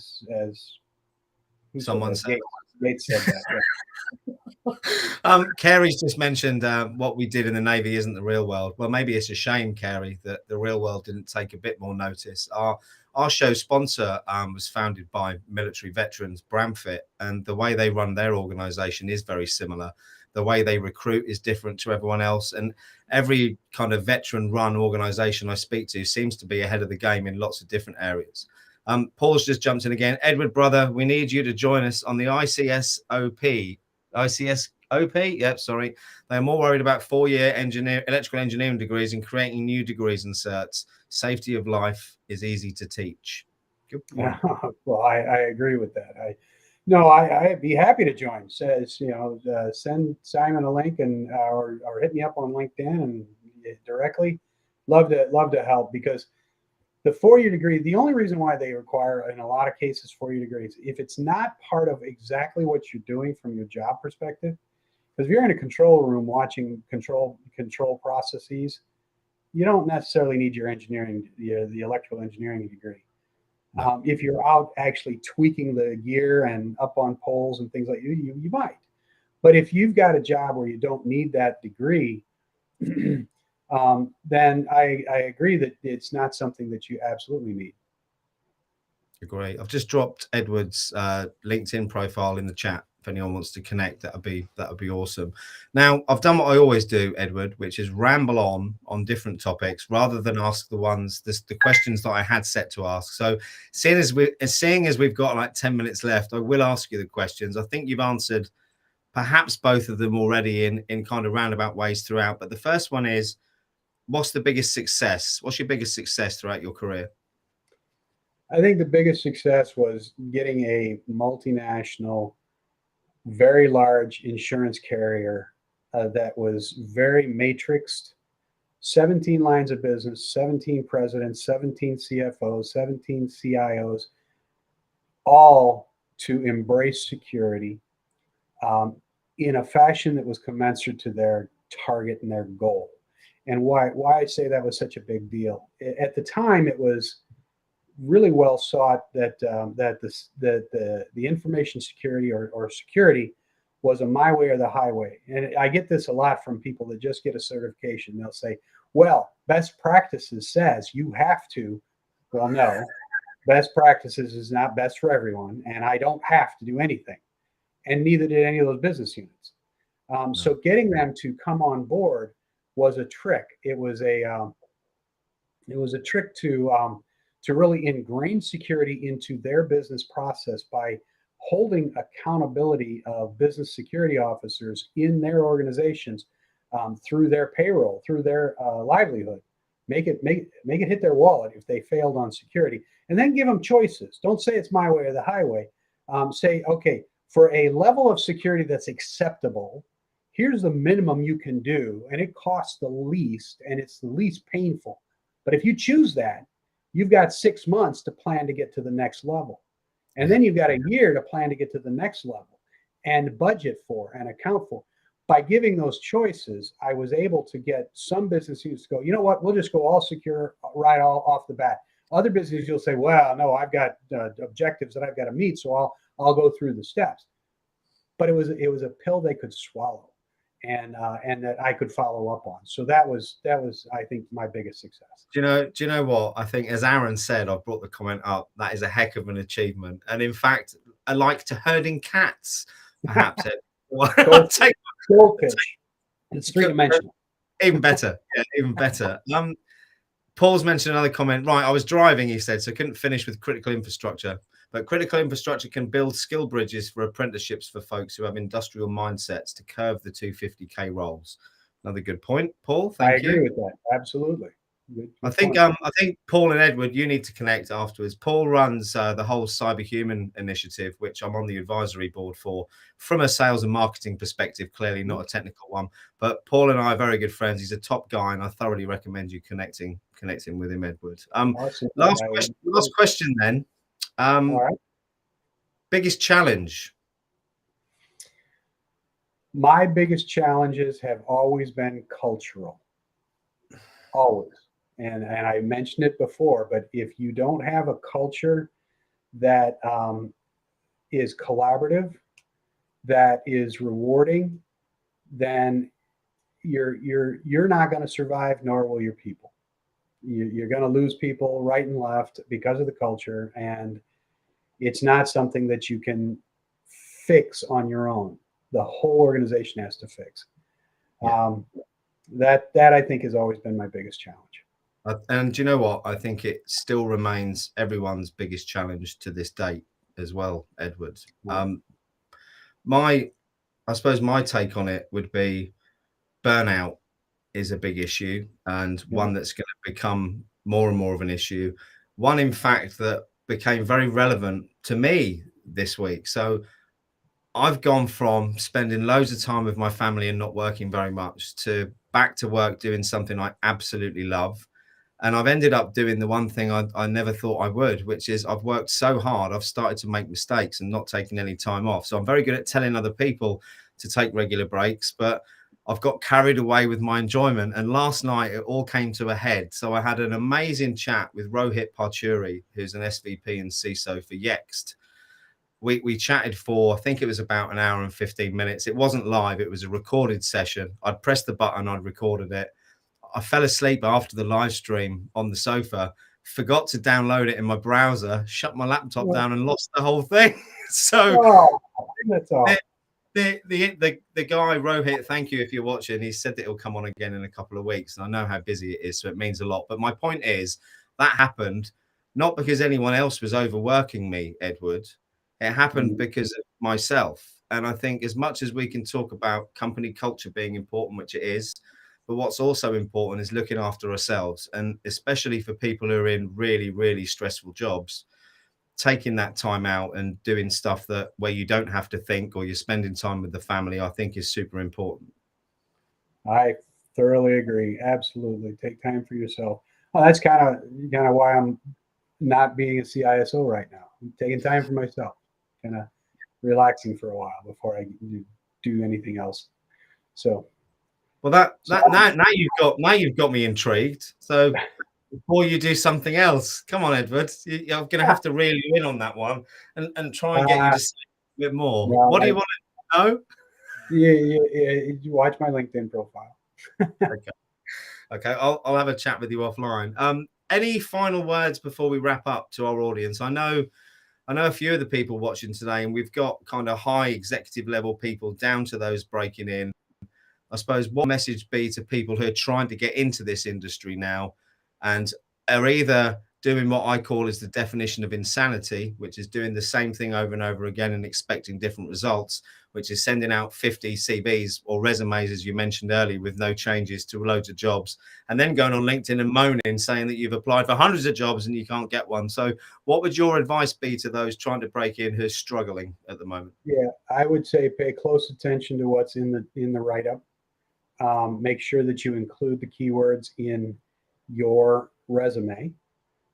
said Someone that? said. Gates said that. Yeah. Carrie's just mentioned what we did in the Navy isn't the real world. Well, maybe it's a shame, Carrie, that the real world didn't take a bit more notice. Our show sponsor was founded by military veterans, Bramfit, and the way they run their organization is very similar. The way they recruit is different to everyone else. And every kind of veteran run organization I speak to seems to be ahead of the game in lots of different areas. Paul's just jumped in again. Edward, brother, we need you to join us on the ICSOP. ICSOP? Yep, sorry. They're more worried about 4-year electrical engineering degrees and creating new degrees and certs. Safety of life is easy to teach. Good point. Well, I agree with that. I'd be happy to join. Says send Simon a link and or hit me up on LinkedIn and directly. Love to help because the 4-year degree. The only reason why they require in a lot of cases 4-year degrees, if it's not part of exactly what you're doing from your job perspective, because if you're in a control room watching control processes, you don't necessarily need your engineering, the electrical engineering degree. If you're out actually tweaking the gear and up on poles and things like you might. But if you've got a job where you don't need that degree, then I agree that it's not something that you absolutely need. Great. I've just dropped Edward's LinkedIn profile in the chat. If anyone wants to connect, that would be awesome. Now, I've done what I always do, Edward, which is ramble on different topics rather than ask the questions that I had set to ask. So, seeing as we've got like 10 minutes left, I will ask you the questions. I think you've answered perhaps both of them already in kind of roundabout ways throughout. But the first one is, what's your biggest success throughout your career? I think the biggest success was getting a multinational, very large insurance carrier that was very matrixed, 17 lines of business, 17 presidents, 17 CFOs, 17 CIOs, all to embrace security in a fashion that was commensurate to their target and their goal. And why I say that was such a big deal. At the time, it was really well sought that the information security or security was a my way or the highway. And I get this a lot from people that just get a certification. They'll say, well, best practices says you have to. Well, no, best practices is not best for everyone. And I don't have to do anything. And neither did any of those business units. So getting them to come on board was a trick. It was It was a trick to really ingrain security into their business process by holding accountability of business security officers in their organizations through their payroll, through their livelihood. Make it hit their wallet if they failed on security, and then give them choices. Don't say it's my way or the highway. Say, okay, for a level of security that's acceptable, here's the minimum you can do, and it costs the least, and it's the least painful. But if you choose that, you've got 6 months to plan to get to the next level. And then you've got a year to plan to get to the next level and budget for and account for. By giving those choices, I was able to get some business units to go, you know what, we'll just go all secure right all off the bat. Other businesses, you'll say, well, no, I've got objectives that I've got to meet, so I'll go through the steps. But it was a pill they could swallow, and that I could follow up on. So that was I think my biggest success. Do you know what? I think, as Aaron said, I've brought the comment up. That is a heck of an achievement. And in fact, I like to herding cats, perhaps. Goldfish. It's three-dimensional. Even better. Yeah, even better. Paul's mentioned another comment. Right, I was driving, he said, so couldn't finish with critical infrastructure. But critical infrastructure can build skill bridges for apprenticeships for folks who have industrial mindsets to curve the 250K roles. Another good point, Paul. Thank you. I agree with that. Absolutely. Good I think Paul and Edward, you need to connect afterwards. Paul runs the whole Cyberhuman initiative, which I'm on the advisory board for, from a sales and marketing perspective. Clearly not a technical one, but Paul and I are very good friends. He's a top guy, and I thoroughly recommend you connecting with him, Edward. Awesome. Last question then. All right. Biggest challenge? My biggest challenges have always been cultural. Always. And I mentioned it before, but if you don't have a culture that is collaborative, that is rewarding, then you're not going to survive, nor will your people. You're going to lose people right and left because of the culture, and it's not something that you can fix on your own. The whole organization has to fix. Yeah. That I think has always been my biggest challenge. And do you know what? I think it still remains everyone's biggest challenge to this date as well, Edward. I suppose my take on it would be burnout is a big issue, and one that's going to become more and more of an issue. One, in fact, that became very relevant to me this week. So I've gone from spending loads of time with my family and not working very much to back to work doing something I absolutely love. And I've ended up doing the one thing I never thought I would, which is I've worked so hard, I've started to make mistakes and not taking any time off. So I'm very good at telling other people to take regular breaks, but I've got carried away with my enjoyment. And last night, it all came to a head. So I had an amazing chat with Rohit Parchuri, who's an SVP and CISO for Yext. We chatted for, I think it was about an hour and 15 minutes. It wasn't live. It was a recorded session. I'd pressed the button. I'd recorded it. I fell asleep after the live stream on the sofa, forgot to download it in my browser, shut my laptop down and lost the whole thing. So that's all. The guy, Rohit, thank you if you're watching. He said that he'll come on again in a couple of weeks. And I know how busy it is, so it means a lot. But my point is that happened not because anyone else was overworking me, Edward. It happened because of myself. And I think as much as we can talk about company culture being important, which it is, but what's also important is looking after ourselves. And especially for people who are in really, really stressful jobs, taking that time out and doing stuff that where you don't have to think or you're spending time with the family, I think is super important. I thoroughly agree. Absolutely. Take time for yourself. Well, that's kind of why I'm not being a CISO right now. I'm taking time for myself, kind of relaxing for a while before I do anything else. So, well, now you've got me intrigued. So before you do something else, come on, Edward, you're going to have to reel you in on that one and try and get you to say a bit more. What do you want to know? Yeah. Watch my LinkedIn profile. Okay. I'll have a chat with you offline. Any final words before we wrap up to our audience? I know a few of the people watching today, and we've got kind of high executive level people down to those breaking in. I suppose what message be to people who are trying to get into this industry now, and are either doing what I call is the definition of insanity, which is doing the same thing over and over again and expecting different results, which is sending out 50 CVs or resumes, as you mentioned earlier, with no changes to loads of jobs, and then going on LinkedIn and moaning, saying that you've applied for hundreds of jobs and you can't get one. So what would your advice be to those trying to break in who are struggling at the moment? Yeah, I would say pay close attention to what's in the write-up. Make sure that you include the keywords in your resume.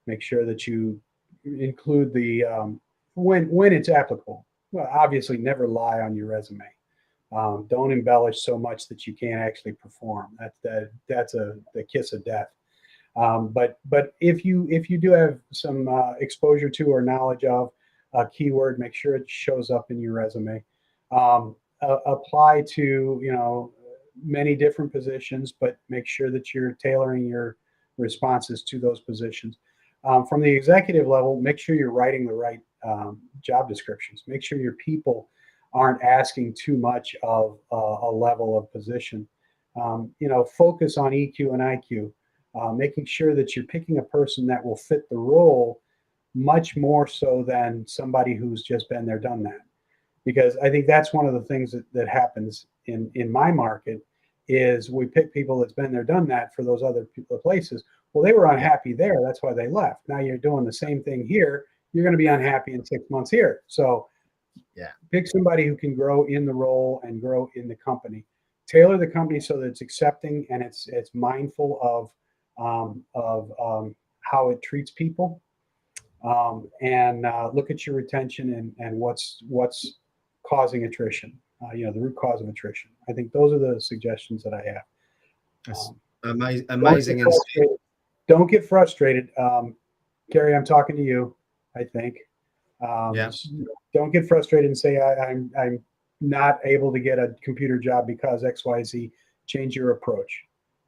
Make sure that you include the when it's applicable. Well, obviously, never lie on your resume. Don't embellish so much that you can't actually perform. That's the kiss of death. But if you do have some exposure to or knowledge of a keyword, make sure it shows up in your resume. Apply to many different positions, but make sure that you're tailoring your responses to those positions. From the executive level, make sure you're writing the right job descriptions. Make sure your people aren't asking too much of a level of position. Focus on EQ and IQ, making sure that you're picking a person that will fit the role much more so than somebody who's just been there, done that. Because I think that's one of the things that happens in my market is we pick people that's been there, done that for those other places. Well, they were unhappy there. That's why they left. Now you're doing the same thing here. You're going to be unhappy in 6 months here. So Yeah, pick somebody who can grow in the role and grow in the company. Tailor the company so that it's accepting and it's mindful of how it treats people. And look at your retention and what's causing attrition. The root cause of attrition. I think those are the suggestions that I have. that's amazing. And don't get frustrated. Gary, I'm talking to you, I think. yeah. Don't get frustrated and say, I'm not able to get a computer job because XYZ. Change your approach.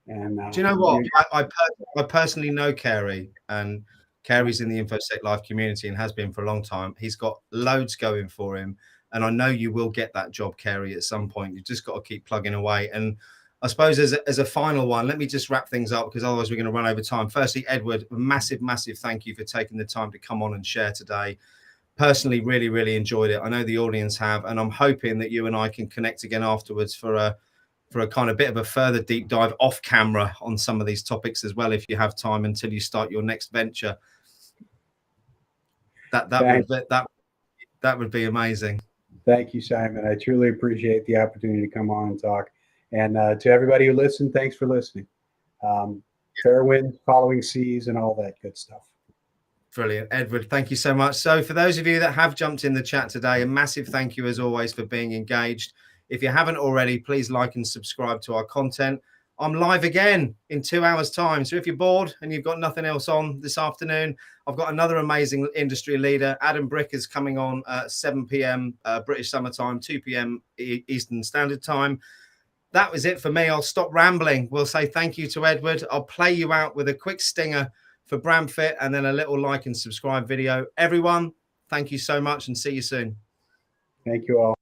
And Do you know what? I personally know Carey, and Carey's in the InfoSec Life community and has been for a long time. He's got loads going for him. And I know you will get that job, Carey, at some point. You've just got to keep plugging away. And I suppose as a final one, let me just wrap things up because otherwise we're going to run over time. Firstly, Edward, massive thank you for taking the time to come on and share today. Personally, really enjoyed it. I know the audience have, and I'm hoping that you and I can connect again afterwards for a kind of bit of a further deep dive off camera on some of these topics as well, if you have time until you start your next venture. That would be amazing. Thank you, Simon. I truly appreciate the opportunity to come on and talk. And to everybody who listened, thanks for listening. Fair winds, following seas, and all that good stuff. Brilliant. Edward, thank you so much. So for those of you that have jumped in the chat today, a massive thank you as always for being engaged. If you haven't already, please like and subscribe to our content. I'm live again in 2 hours time. So if you're bored and you've got nothing else on this afternoon, I've got another amazing industry leader. Adam Brick is coming on at 7 p.m. British Summer Time, 2 p.m. Eastern Standard Time. That was it for me. I'll stop rambling. We'll say thank you to Edward. I'll play you out with a quick stinger for Bramfit and then a little like and subscribe video. Everyone, thank you so much and see you soon. Thank you all.